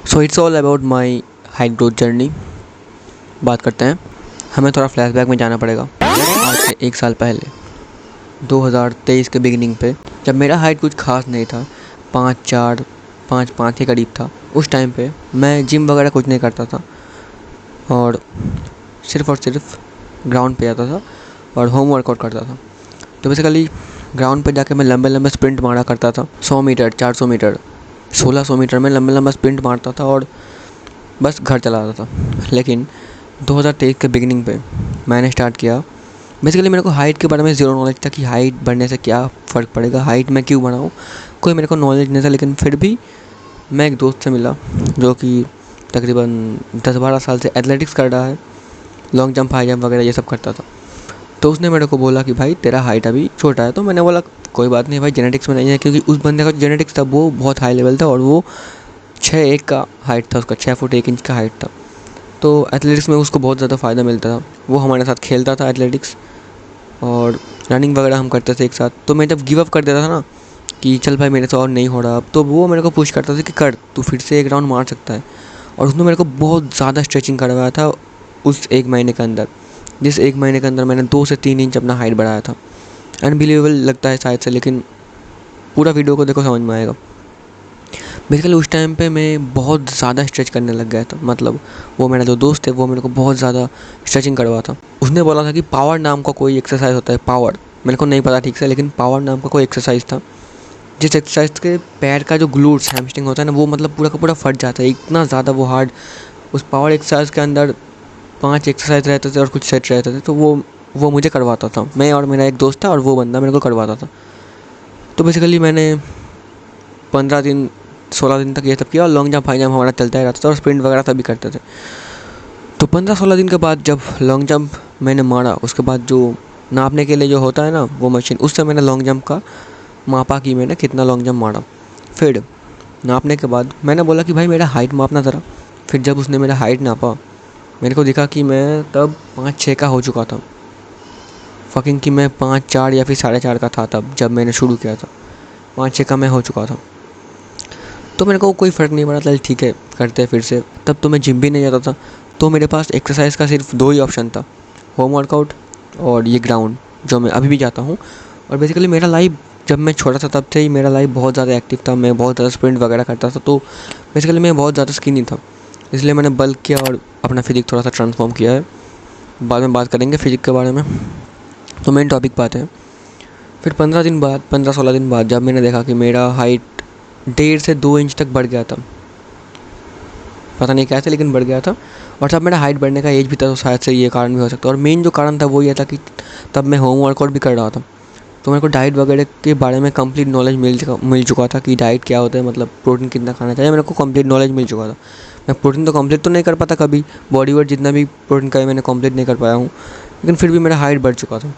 So it's all about my height growth journey. बात करते हैं। हमें थोड़ा फ्लैशबैक में जाना पड़ेगा आज से 1 साल पहले, 2023 के बिगिनिंग पे, जब मेरा हाइट कुछ खास नहीं था, 5'4", 5'5" के करीब था। उस टाइम पे मैं जिम वगैरह कुछ नहीं करता था और सिर्फ ग्राउंड पे जाता था और होम वर्कआउट करता था। तो बेसिकली ग्राउंड पे जाके मैं लंबे लंबे स्प्रिंट मारा करता था, 100 मीटर, 400 मीटर, 1600 मीटर में लंबे लंबा स्प्रिंट मारता था और बस घर चला आता था। लेकिन 2023 के बिगिनिंग पे मैंने स्टार्ट किया। बेसिकली मेरे को हाइट के बारे में ज़ीरो नॉलेज था कि हाइट बढ़ने से क्या फ़र्क पड़ेगा, हाइट मैं क्यों बढ़ाऊँ, कोई मेरे को नॉलेज नहीं था। लेकिन फिर भी मैं एक दोस्त से मिला जो कि तकरीबन 10-12 साल से एथलेटिक्स कर रहा है, लॉन्ग जंप, हाई जंप वगैरह ये सब करता था। तो उसने मेरे को बोला कि भाई तेरा हाइट अभी छोटा है। तो मैंने बोला कोई बात नहीं भाई, जेनेटिक्स में नहीं है, क्योंकि उस बंदे का जो जेनेटिक्स था वो बहुत हाई लेवल था और वो 6'1" का हाइट था, उसका 6 फुट 1 इंच का हाइट था। तो एथलेटिक्स में उसको बहुत ज़्यादा फ़ायदा मिलता था। वो हमारे साथ खेलता था एथलेटिक्स और रनिंग वगैरह हम करते थे एक साथ। तो मैं जब गिव अप कर देता था ना कि चल भाई मेरे से और नहीं हो रहा अब, तो वो मेरे को पुश करता था कि कर, तू फिर से एक राउंड मार सकता है। और उसने मेरे को बहुत ज़्यादा स्ट्रेचिंग करवाया था उस 1 महीने के अंदर, जिस 1 महीने के अंदर मैंने 2 से 3 इंच अपना हाइट बढ़ाया था। अनबिलीवेबल लगता है शायद से, लेकिन पूरा वीडियो को देखो समझ में आएगा। बेसिकली उस टाइम पे मैं बहुत ज़्यादा स्ट्रेच करने लग गया था। मतलब वो मेरा जो दोस्त है वो मेरे को बहुत ज़्यादा स्ट्रेचिंग करवा था। उसने बोला था कि पावर नाम का कोई एक्सरसाइज होता है, पावर, मेरे को नहीं पता ठीक से, लेकिन पावर नाम का कोई एक्सरसाइज था जिस एक्सरसाइज के पैर का जो ग्लूट्स, हैमस्ट्रिंग होता है ना, वो मतलब पूरा का पूरा फट जाता है, इतना ज़्यादा वो हार्ड। उस पावर एक्सरसाइज के अंदर 5 एक्सरसाइज रहते थे और कुछ सेट रहते थे। तो वो मुझे करवाता था, मैं और मेरा एक दोस्त था और वो बंदा मेरे को करवाता था। तो बेसिकली मैंने 15 दिन 16 दिन तक ये सब किया और लॉन्ग जंप हाई जंप हमारा चलता ही रहता था और स्प्रिंट वगैरह सभी करते थे। तो 15-16 दिन के बाद जब लॉन्ग जंप मैंने मारा, उसके बाद जो नापने के लिए जो होता है ना वो मशीन, उससे मैंने लॉन्ग जंप का मापा कि मैंने कितना लॉन्ग जंप मारा। फिर नापने के बाद मैंने बोला कि भाई मेरा हाइट मापना ज़रा। फिर जब उसने मेरा हाइट नापा, मेरे को दिखा कि मैं तब 5'6" का हो चुका था। फकिंग कि मैं 5'4" या फिर 4.5" का था तब, जब मैंने शुरू किया था 5'6" का मैं हो चुका था। तो मेरे को कोई फ़र्क नहीं पड़ा, चल ठीक है करते हैं फिर से। तब तो मैं जिम भी नहीं जाता था, तो मेरे पास एक्सरसाइज का सिर्फ 2 ही ऑप्शन था, होम वर्कआउट और ये ग्राउंड, जो मैं अभी भी जाता हूँ। और बेसिकली मेरा लाइफ जब मैं छोटा था तब से ही मेरा लाइफ बहुत ज़्यादा एक्टिव था, मैं बहुत ज़्यादा स्प्रिंट वगैरह करता था। तो बेसिकली मैं बहुत ज़्यादा स्किनी था, इसलिए मैंने बल्क किया और अपना फिजिक थोड़ा सा ट्रांसफॉर्म किया है। बाद में बात करेंगे फिजिक के बारे में। तो मेन टॉपिक बात है। फिर 15-16 दिन बाद जब मैंने देखा कि मेरा हाइट 1.5 से 2 इंच तक बढ़ गया था, पता नहीं कैसे लेकिन बढ़ गया था। और तब मेरा हाइट बढ़ने का एज भी था, तो शायद से ये कारण भी हो सकता है। और मेन जो कारण था वो ये था कि तब मैं होम वर्कआउट भी कर रहा था, तो मेरे को डाइट वगैरह के बारे में कंप्लीट नॉलेज मिल चुका था कि डाइट क्या होता है, मतलब प्रोटीन कितना खाना चाहिए, मेरे को कंप्लीट नॉलेज मिल चुका था। मैं प्रोटीन तो कंप्लीट तो नहीं कर पाता कभी, बॉडी वेट जितना भी प्रोटीन का है मैंने कंप्लीट नहीं कर पाया हूँ, लेकिन फिर भी मेरा हाइट बढ़ चुका था।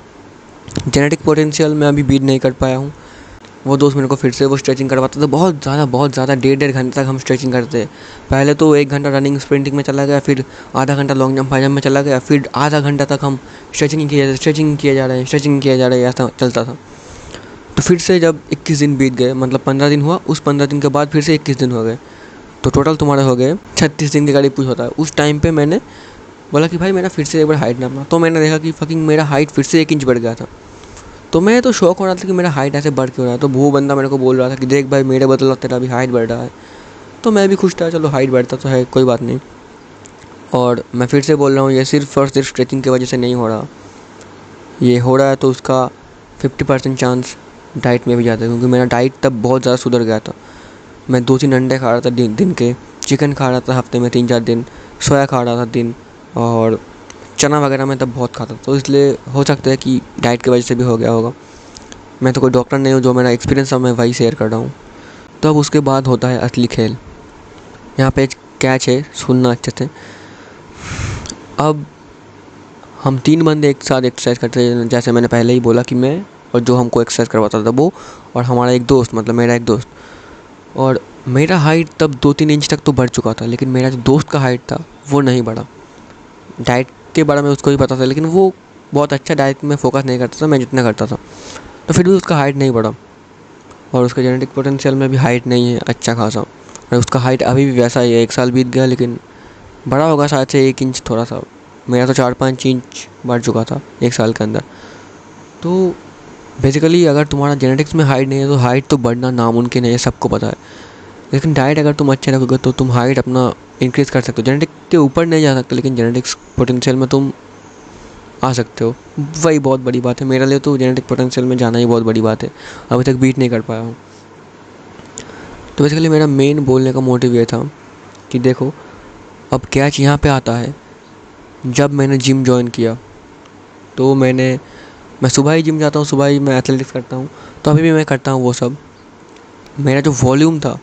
जेनेटिक पोटेंशियल मैं अभी बीट नहीं कर पाया हूँ। वो दोस्त मेरे को फिर से वो स्ट्रेचिंग करवाता था, बहुत ज़्यादा 1.5 घंटे तक हम स्ट्रेचिंग करते। पहले तो 1 घंटा रनिंग स्प्रिंटिंग में चला गया, फिर आधा घंटा लॉन्ग जंप हाई जंप में चला गया, फिर आधा घंटा तक हम स्ट्रेचिंग किए जा रहे हैं, ऐसा चलता था। तो फिर से जब 21 दिन बीत गए, मतलब 15 दिन हुआ, उस 15 दिन के बाद फिर से 21 दिन हो गए, तो टोटल तुम्हारे हो गए 36 दिन के करीब कुछ होता है। उस टाइम पे मैंने बोला कि भाई मेरा फिर से एक बार हाइट नापना। तो मैंने देखा कि फकिंग मेरा हाइट फिर से 1 इंच बढ़ गया था। तो मैं तो शौक हो रहा था कि मेरा हाइट ऐसे बढ़ क्यों रहा है। तो वो बंदा मेरे को बोल रहा था कि देख भाई मेरे बदला तेरा भी हाइट बढ़ रहा है। तो मैं भी खुश था, चलो हाइट बढ़ता तो है, कोई बात नहीं। और मैं फिर से बोल रहा हूँ, ये सिर्फ और सिर्फ स्ट्रेचिंग की वजह से नहीं हो रहा, ये हो रहा है तो उसका 50% चांस डाइट में भी जाता है, क्योंकि मेरा डाइट तब बहुत ज़्यादा सुधर गया था। मैं 2-3 अंडे खा रहा था दिन के, चिकन खा रहा था हफ्ते में 3-4 दिन, सोया खा रहा था दिन, और चना वगैरह मैं तब बहुत खाता था। तो इसलिए हो सकता है कि डाइट की वजह से भी हो गया होगा। मैं तो कोई डॉक्टर नहीं हूँ, जो मेरा एक्सपीरियंस है मैं वही शेयर कर रहा हूँ। तो अब उसके बाद होता है असली खेल। यहाँ पे कैच है, सुनना अच्छे से। अब हम 3 बंदे एक साथ एक्सरसाइज करते थे, जैसे मैंने पहले ही बोला कि मैं और जो हमको एक्सरसाइज करवाता था वो, और हमारा एक दोस्त, मतलब मेरा एक दोस्त। और मेरा हाइट तब 2-3 इंच तक तो बढ़ चुका था, लेकिन मेरा जो दोस्त का हाइट था वो नहीं बढ़ा। डाइट के बारे में उसको भी पता था, लेकिन वो बहुत अच्छा डाइट में फोकस नहीं करता था मैं जितना करता था। तो फिर भी उसका हाइट नहीं बढ़ा, और उसका जेनेटिक पोटेंशियल में भी हाइट नहीं है अच्छा खासा। और उसका हाइट अभी भी वैसा ही है, 1 साल बीत गया लेकिन बड़ा होगा शायद से 1 इंच थोड़ा सा। मेरा तो 4-5 इंच बढ़ चुका था 1 साल के अंदर। तो बेसिकली अगर तुम्हारा जेनेटिक्स में हाइट नहीं है तो हाइट तो बढ़ना नामुमकिन है, ये सबको पता है। लेकिन डाइट अगर तुम अच्छे रखोगे तो तुम हाइट अपना इंक्रीज़ कर सकते हो। जेनेटिक के ऊपर नहीं जा सकते लेकिन जेनेटिक्स पोटेंशियल में तुम आ सकते हो, वही बहुत बड़ी बात है। मेरे लिए तो जेनेटिक पोटेंशियल में जाना ही बहुत बड़ी बात है, अभी तक बीट नहीं कर पाया हूँ। तो बेसिकली मेरा मेन बोलने का मोटिव ये था कि देखो अब कैच यहाँ पे आता है, जब मैंने जिम जॉइन किया तो मैं सुबह ही जिम जाता हूँ, सुबह ही मैं एथलेटिक्स करता हूँ, तो अभी भी मैं करता हूँ वो सब। मेरा जो वॉल्यूम था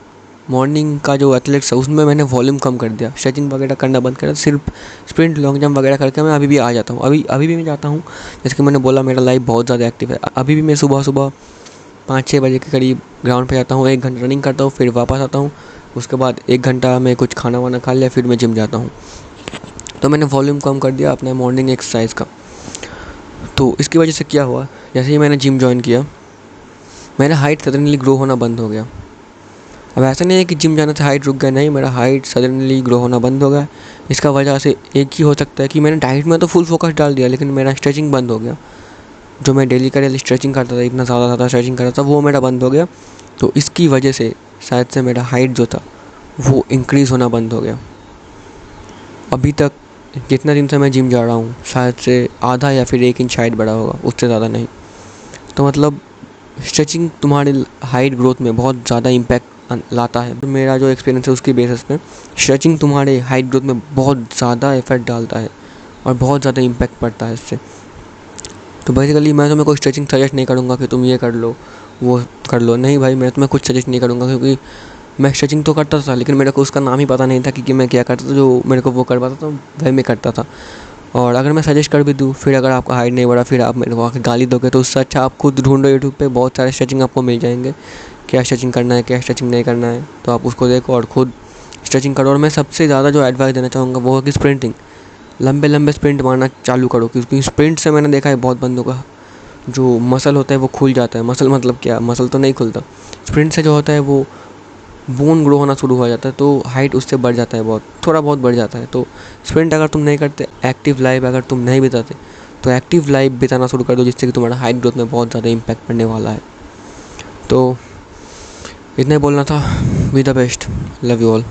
मॉर्निंग का जो एथलेटिक्स है उसमें मैंने वॉल्यूम कम कर दिया, स्ट्रेचिंग वगैरह करना बंद कर दिया, सिर्फ स्प्रिंट लॉन्ग जंप वगैरह करके मैं अभी भी आ जाता हूँ। अभी भी मैं जाता हूँ, जैसे कि मैंने बोला मेरा लाइफ बहुत ज़्यादा एक्टिव है। अभी भी मैं सुबह सुबह 5-6 बजे के करीब ग्राउंड पे जाता हूँ, 1 घंटा रनिंग करता हूँ, फिर वापस आता हूँ। उसके बाद 1 घंटा मैं कुछ खाना वाना खा लिया, फिर मैं जिम जाता हूँ। तो मैंने वॉल्यूम कम कर दिया अपना मॉर्निंग एक्सरसाइज का। तो इसकी वजह से क्या हुआ, जैसे ही मैंने जिम जॉइन किया मेरा हाइट सडनली ग्रो होना बंद हो गया। अब ऐसा नहीं है कि जिम जाने से हाइट रुक गया, नहीं, मेरा हाइट सडनली ग्रो होना बंद हो गया। इसका वजह से एक ही हो सकता है कि मैंने डाइट में तो फुल फोकस डाल दिया लेकिन मेरा स्ट्रेचिंग बंद हो गया। जो मैं डेली का स्ट्रेचिंग करता था, इतना ज़्यादा स्ट्रेचिंग करता था, वो मेरा बंद हो गया। तो इसकी वजह से शायद से मेरा हाइट जो था वो इंक्रीज़ होना बंद हो गया। अभी तक जितना दिन से मैं जिम जा रहा हूँ शायद से आधा या फिर 1 इंच हाइट बढ़ा होगा, उससे ज़्यादा नहीं। तो मतलब स्ट्रेचिंग तुम्हारे हाइट ग्रोथ में बहुत ज़्यादा इम्पैक्ट लाता है। मेरा जो एक्सपीरियंस है उसकी बेसिस पे स्ट्रेचिंग तुम्हारे हाइट ग्रोथ में बहुत ज़्यादा इफेक्ट डालता है और बहुत ज़्यादा इम्पैक्ट पड़ता है इससे। तो बेसिकली मैं तुम्हें कोई स्ट्रेचिंग सजेस्ट नहीं करूँगा कि तुम ये कर लो वो कर लो, नहीं भाई, मैं तुम्हें कुछ सजेस्ट नहीं करूँगा, क्योंकि मैं स्ट्रेचिंग तो करता था लेकिन मेरे को उसका नाम ही पता नहीं था कि मैं क्या करता था। जो मेरे को वो कर पाता था वही मैं करता था। और अगर मैं सजेस्ट कर भी दूँ फिर अगर आपका हाइट नहीं बढ़ा फिर आप मेरे को आके गाली दोगे, तो उससे अच्छा आप खुद ढूंढो यूट्यूब पे, बहुत सारे स्ट्रेचिंग आपको मिल जाएंगे, क्या स्ट्रेचिंग करना है क्या स्ट्रेचिंग नहीं करना है, तो आप उसको देखो और खुद स्ट्रेचिंग करो। और मैं सबसे ज़्यादा जो एडवाइस देना चाहूँगा वो है कि स्प्रिंटिंग, लंबे स्प्रिंट मारना चालू करो, क्योंकि स्प्रिंट से मैंने देखा है बहुत बंदों का जो मसल होता है वो खुल जाता है। मसल मतलब क्या, मसल तो नहीं खुलता, स्प्रिंट से जो होता है वो बोन ग्रो होना शुरू हो जाता है, तो हाइट उससे बढ़ जाता है, बहुत थोड़ा बहुत बढ़ जाता है। तो स्प्रिंट अगर तुम नहीं करते, एक्टिव लाइफ अगर तुम नहीं बिताते, तो एक्टिव लाइफ बिताना शुरू कर दो, जिससे कि तुम्हारा हाइट ग्रोथ में बहुत ज़्यादा इम्पैक्ट पड़ने वाला है। तो इतना ही बोलना था। Be the best, love you all.